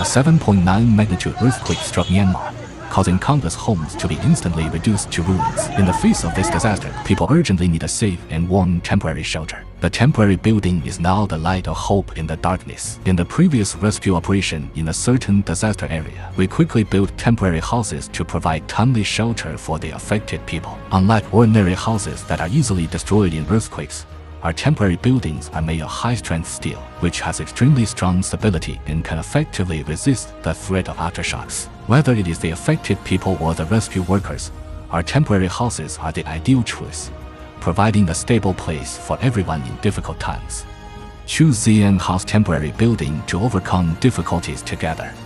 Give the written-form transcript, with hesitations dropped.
A 7.9 magnitude earthquake struck Myanmar, causing countless homes to be instantly reduced to ruins. In the face of this disaster, people urgently need a safe and warm temporary shelter. The temporary building is now the light of hope in the darkness. In the previous rescue operation in a certain disaster area, we quickly built temporary houses to provide timely shelter for the affected people. Unlike ordinary houses that are easily destroyed in earthquakes, our temporary buildings are made of high-strength steel, which has extremely strong stability and can effectively resist the threat of aftershocks. Whether it is the affected people or the rescue workers, our temporary houses are the ideal choice, providing a stable place for everyone in difficult times. Choose ZNHouse temporary building to overcome difficulties together.